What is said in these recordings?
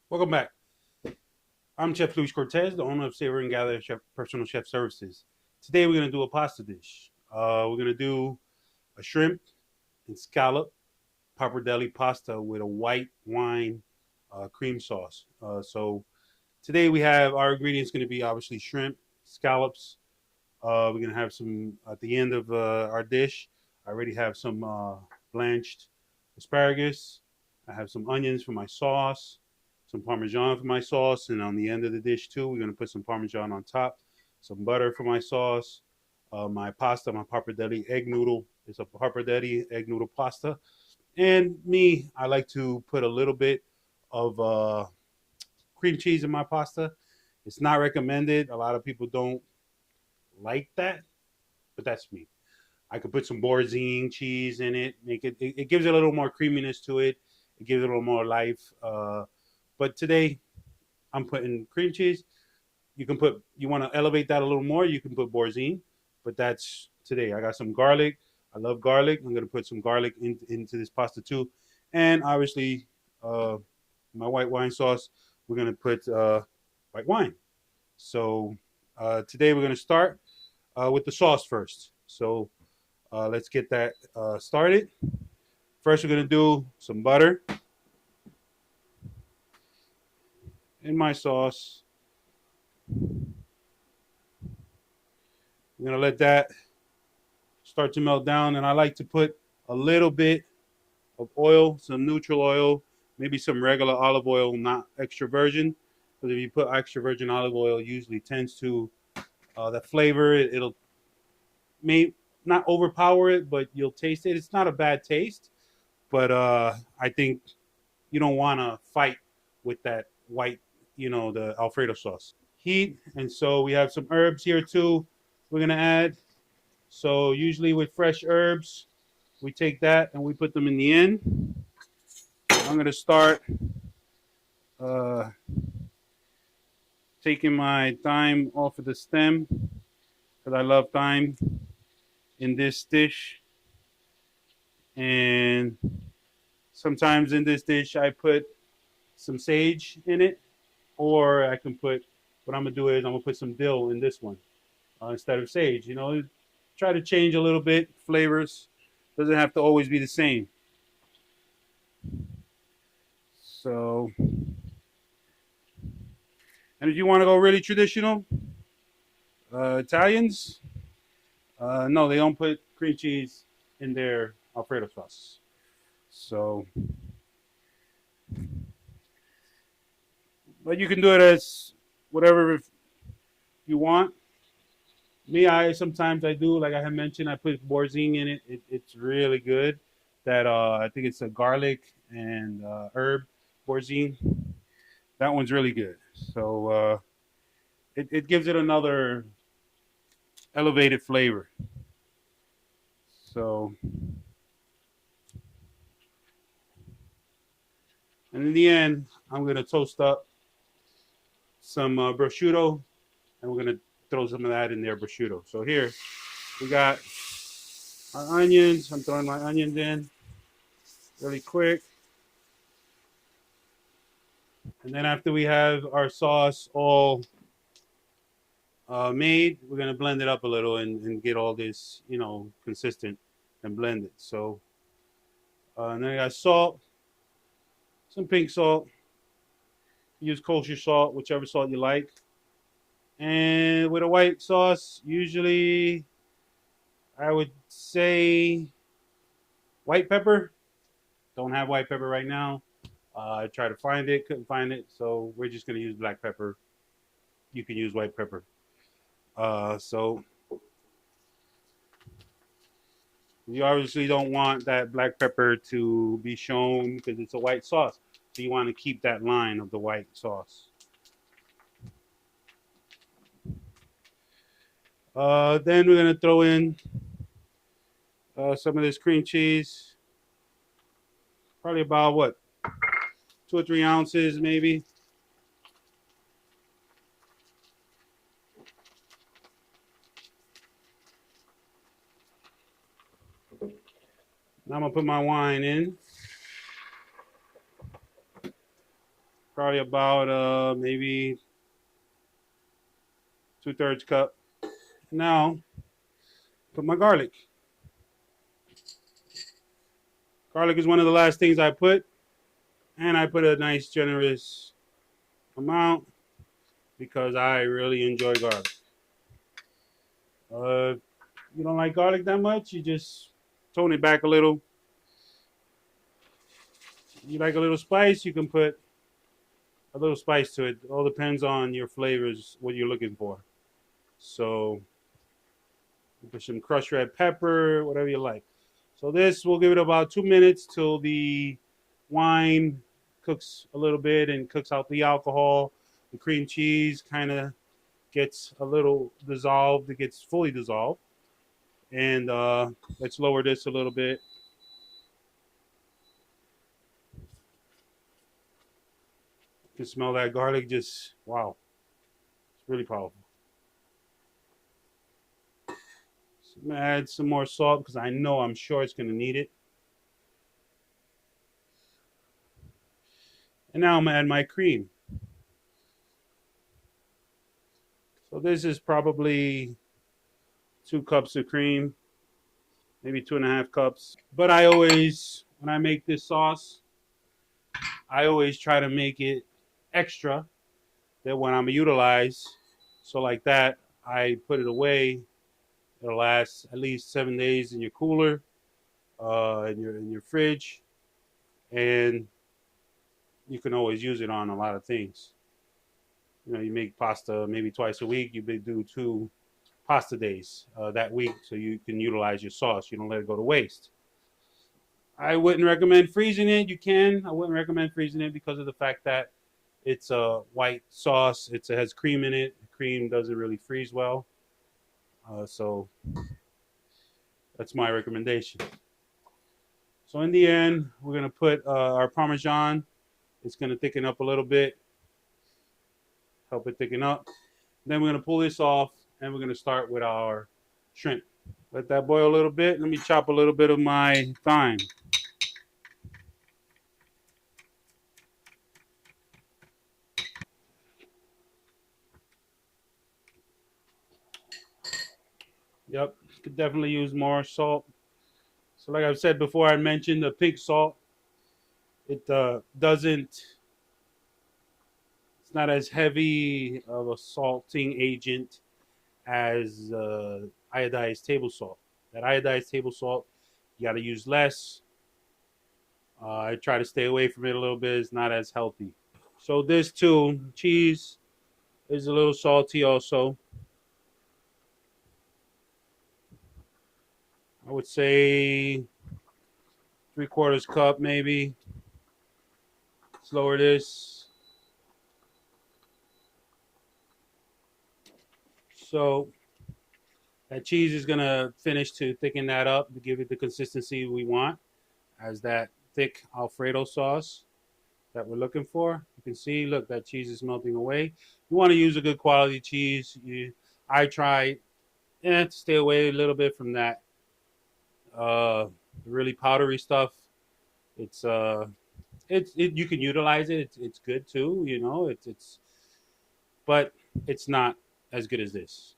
Welcome back. I'm Chef Luis Cortez, the owner of Savor and Gather Chef Personal Chef Services. Today we're going to do a pasta dish. We're going to do a shrimp and scallop pappardelle pasta with a white wine cream sauce. So today we have our ingredients going to be obviously shrimp, scallops. We're going to have some at the end of our dish. I already have some blanched asparagus. I have some onions for my sauce, some Parmesan for my sauce, and on the end of the dish too, we're gonna put some Parmesan on top, some butter for my sauce, my pasta, my pappardelle egg noodle. It's a pappardelle egg noodle pasta, and me, I like to put a little bit of cream cheese in my pasta. It's not recommended. A lot of people don't like that, but that's me. I could put some Boursin cheese in it. It gives it a little more creaminess to it. It gives it a little more life. But today I'm putting cream cheese. You want to elevate that a little more, you can put Boursin, but that's today. I got some garlic. I love garlic. I'm gonna put some garlic into this pasta too, and obviously uh, my white wine sauce. We're gonna put white wine. So today we're gonna start with the sauce first. So let's get that started. First, we're gonna do some butter in my sauce. I'm gonna let that start to melt down, and I like to put a little bit of oil, some neutral oil, maybe some regular olive oil, not extra virgin. Because if you put extra virgin olive oil, it usually tends to the flavor. It'll may not overpower it, but you'll taste it. It's not a bad taste, but I think you don't want to fight with that white, the Alfredo sauce. Heat, and so we have some herbs here too. We're gonna add. So usually with fresh herbs, we take that and we put them in the end. I'm gonna start uh, taking my thyme off of the stem because I love thyme in this dish. And sometimes in this dish, I put some sage in it, or I can put. What I'm gonna do is I'm gonna put some dill in this one instead of sage. Try to change a little bit flavors. Doesn't have to always be the same. So, and if you want to go really traditional, Italians, no, they don't put cream cheese in their Alfredo sauce. So, but you can do it as whatever you want. Me, I sometimes I do, like I had mentioned, I put Boursin in it. It's really good. That I think it's a garlic and herb Boursin. That one's really good. So it gives it another elevated flavor. So, and in the end, I'm gonna toast up some prosciutto, and we're gonna throw some of that in there, prosciutto. So here we got our onions. I'm throwing my onions in really quick. And then after we have our sauce all made, we're gonna blend it up a little and get all this, consistent and blended. So, and then I got salt, some pink salt. Use kosher salt, whichever salt you like. And with a white sauce, usually I would say white pepper. Don't have white pepper right now. I tried to find it, couldn't find it, so we're just gonna use black pepper. You can use white pepper. So you obviously don't want that black pepper to be shown because it's a white sauce. So you want to keep that line of the white sauce. Then we're gonna throw in some of this cream cheese. Probably about what, 2 or 3 ounces maybe. Now I'm gonna put my wine in. Probably about maybe 2/3 cup. Now, put my garlic. Garlic is one of the last things I put, and I put a nice generous amount because I really enjoy garlic. If you don't like garlic that much, you just tone it back a little. You like a little spice, you can put a little spice to it. All depends on your flavors, what you're looking for. So put some crushed red pepper, whatever you like. So this will give it about 2 minutes till the wine cooks a little bit and cooks out the alcohol. The cream cheese kind of gets a little dissolved. It gets fully dissolved. And let's lower this a little bit. You can smell that garlic. Just wow, it's really powerful. So I'm gonna add some more salt because I'm sure it's gonna need it. And now I'm gonna add my cream. So this is probably 2 cups of cream, maybe 2.5 cups. But I always, when I make this sauce, I always try to make it extra that when I'm utilize. So like that, I put it away. It'll last at least 7 days in your cooler, in your fridge, and you can always use it on a lot of things. You know, you make pasta maybe twice a week. You do 2 pasta days that week, so you can utilize your sauce. You don't let it go to waste. I wouldn't recommend freezing it. You can. I wouldn't recommend freezing it because of the fact that it's a white sauce. It has cream in it. Cream doesn't really freeze well. So that's my recommendation. So in the end, we're gonna put our Parmesan. It's gonna thicken up a little bit. Help it thicken up. Then we're gonna pull this off, and we're gonna start with our shrimp. Let that boil a little bit. Let me chop a little bit of my thyme. Yep, could definitely use more salt. So, like I've said before, I mentioned the pink salt. It doesn't. It's not as heavy of a salting agent as iodized table salt. That iodized table salt, you got to use less. I try to stay away from it a little bit. It's not as healthy. So this too, cheese is a little salty also. I would say 3/4 cup maybe. Let's lower this. So that cheese is gonna finish to thicken that up to give it the consistency we want as that thick Alfredo sauce that we're looking for. You can see, look, that cheese is melting away. You want to use a good quality cheese. I try to stay away a little bit from that really powdery stuff. It's you can utilize it. It's good too. You know, but it's not as good as this.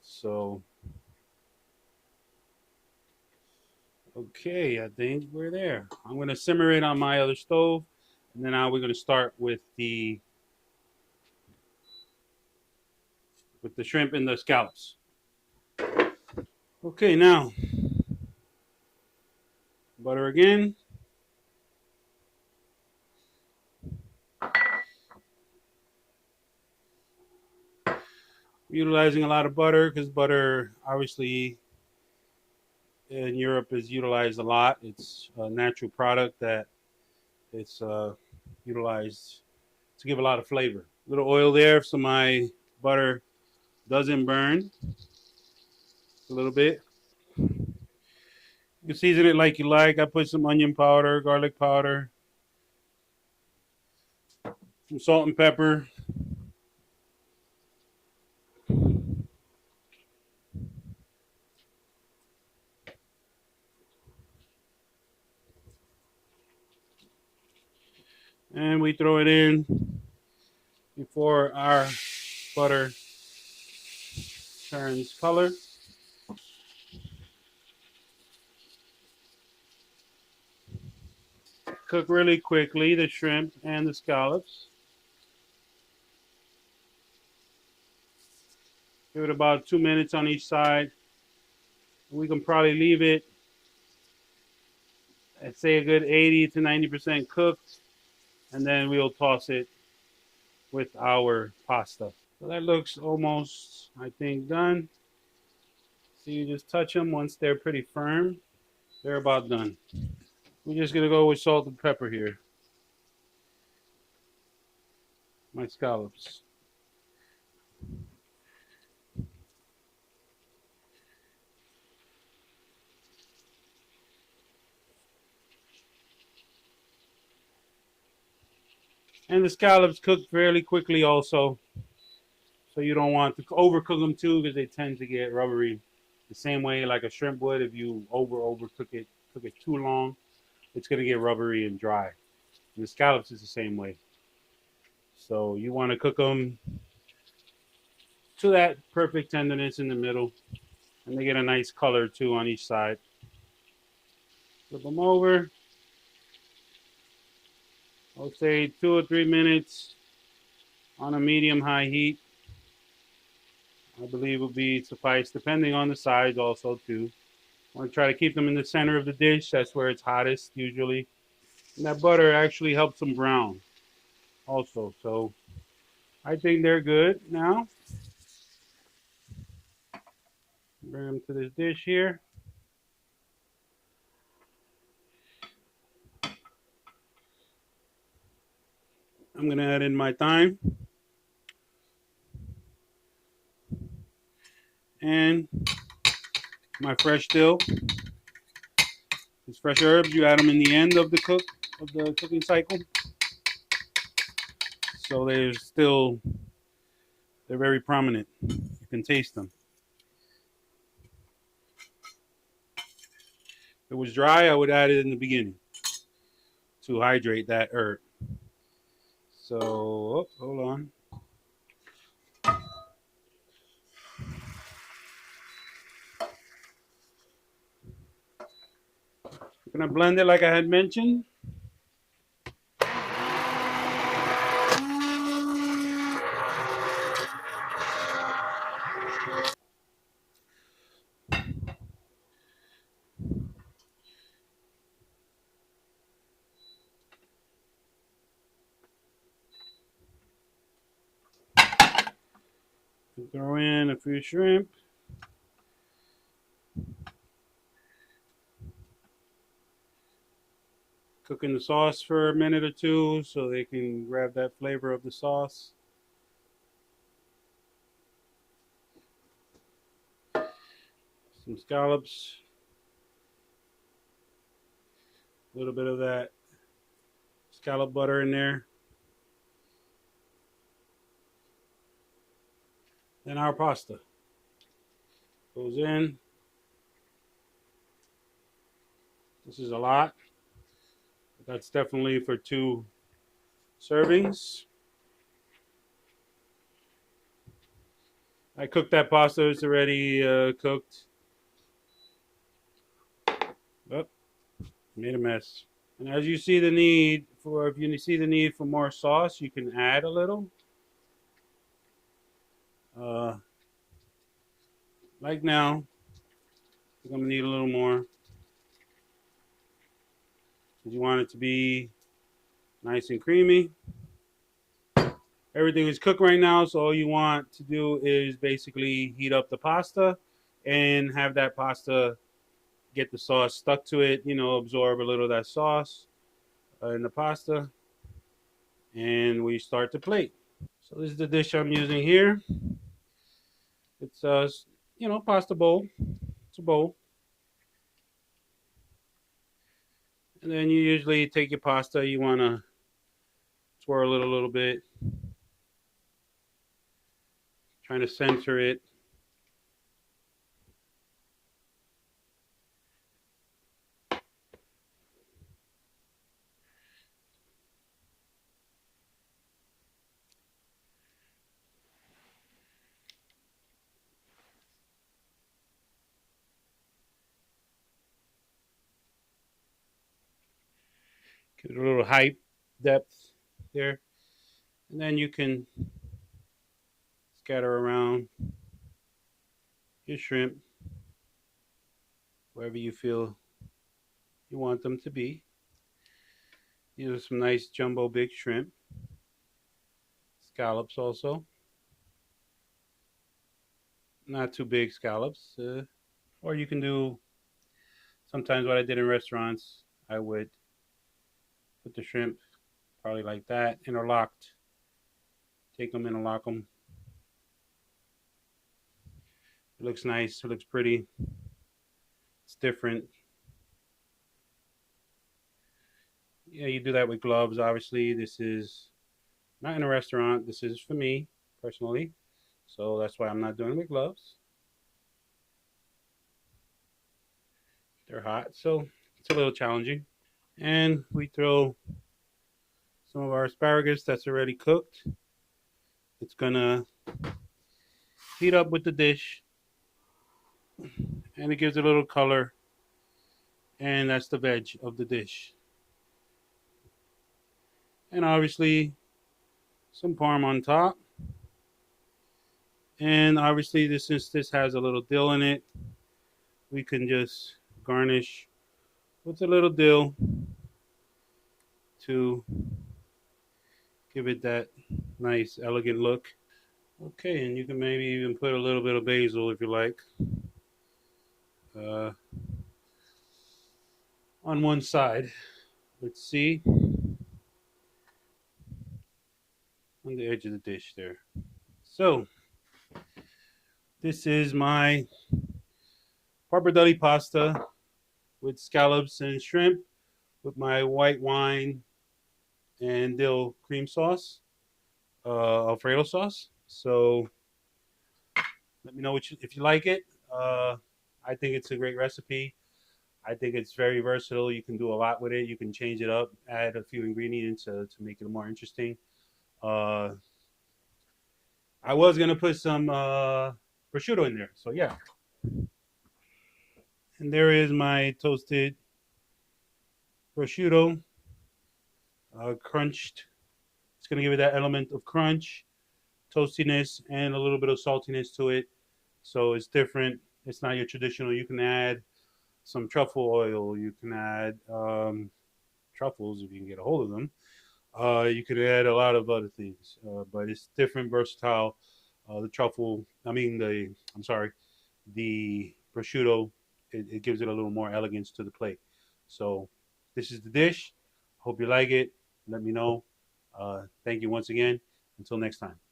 So okay, I think we're there. I'm gonna simmer it on my other stove, and then now we're gonna start with the shrimp and the scallops. Okay, now butter again. Utilizing a lot of butter because butter obviously in Europe is utilized a lot. It's a natural product that it's utilized to give a lot of flavor. A little oil there so my butter doesn't burn a little bit. You can season it like you like. I put some onion powder, garlic powder, some salt and pepper. And we throw it in before our butter turns color. Cook really quickly the shrimp and the scallops. Give it about 2 minutes on each side. We can probably leave it, I'd say, a good 80 to 90% cooked, and then we'll toss it with our pasta. So that looks almost, I think, done. So you just touch them once they're pretty firm. They're about done. We're just gonna go with salt and pepper here. My scallops. And the scallops cook fairly quickly also. So you don't want to overcook them too because they tend to get rubbery. The same way like a shrimp would, if you overcook it, cook it too long, it's gonna get rubbery and dry. And the scallops is the same way. So you want to cook them to that perfect tenderness in the middle, and they get a nice color too on each side. Flip them over. I'll say 2 or 3 minutes on a medium-high heat. I believe will be suffice, depending on the size also too. I want to try to keep them in the center of the dish. That's where it's hottest usually. And that butter actually helps them brown also. So I think they're good now. Bring them to this dish here. I'm going to add in my thyme and my fresh dill. These fresh herbs, you add them in the end of the cooking cycle. So they're very prominent. You can taste them. If it was dry, I would add it in the beginning to hydrate that herb. So, hold on. I'm gonna blend it like I had mentioned. Throw in a few shrimp. Cook in the sauce for a minute or two so they can grab that flavor of the sauce. Some scallops. A little bit of that scallop butter in there. Then our pasta goes in. This is a lot. That's definitely for 2 servings. I cooked that pasta. It's already cooked. Oh, made a mess. And as you see the need for, if you see the need for more sauce, you can add a little. Like now, I'm gonna need a little more. You want it to be nice and creamy. Everything is cooked right now, so all you want to do is basically heat up the pasta and have that pasta get the sauce stuck to it, absorb a little of that sauce in the pasta, and we start to plate. So this is the dish I'm using here. It's pasta bowl. It's a bowl. And then you usually take your pasta, you want to swirl it a little bit, trying to center it. Give it a little height, depth there. And then you can scatter around your shrimp wherever you feel you want them to be. These are some nice jumbo big shrimp. Scallops also. Not too big scallops. Or you can do, sometimes what I did in restaurants, I would put the shrimp probably like that, interlocked. Take them, interlock them. It looks nice. It looks pretty. It's different. Yeah, you do that with gloves, obviously. This is not in a restaurant. This is for me, personally. So that's why I'm not doing it with gloves. They're hot, so it's a little challenging. And we throw some of our asparagus that's already cooked. It's gonna heat up with the dish, and it gives a little color. And that's the veg of the dish. And obviously, some parm on top. And obviously, since this has a little dill in it, we can just garnish with a little dill to give it that nice, elegant look. Okay, and you can maybe even put a little bit of basil if you like uh, on one side. Let's see, on the edge of the dish there. So, this is my pappardelle pasta with scallops and shrimp with my white wine and dill cream sauce, Alfredo sauce. So let me know if you like it. I think it's a great recipe. I think it's very versatile. You can do a lot with it. You can change it up, add a few ingredients to make it more interesting. Uh, I was gonna put some prosciutto in there, so yeah. And there is my toasted prosciutto, crunched. It's gonna give it that element of crunch, toastiness, and a little bit of saltiness to it. So it's different. It's not your traditional. You can add some truffle oil. You can add truffles if you can get a hold of them. You could add a lot of other things, but it's different, versatile. The truffle, I'm sorry, the prosciutto, it gives it a little more elegance to the plate. So this is the dish. Hope you like it. Let me know. Thank you once again. Until next time.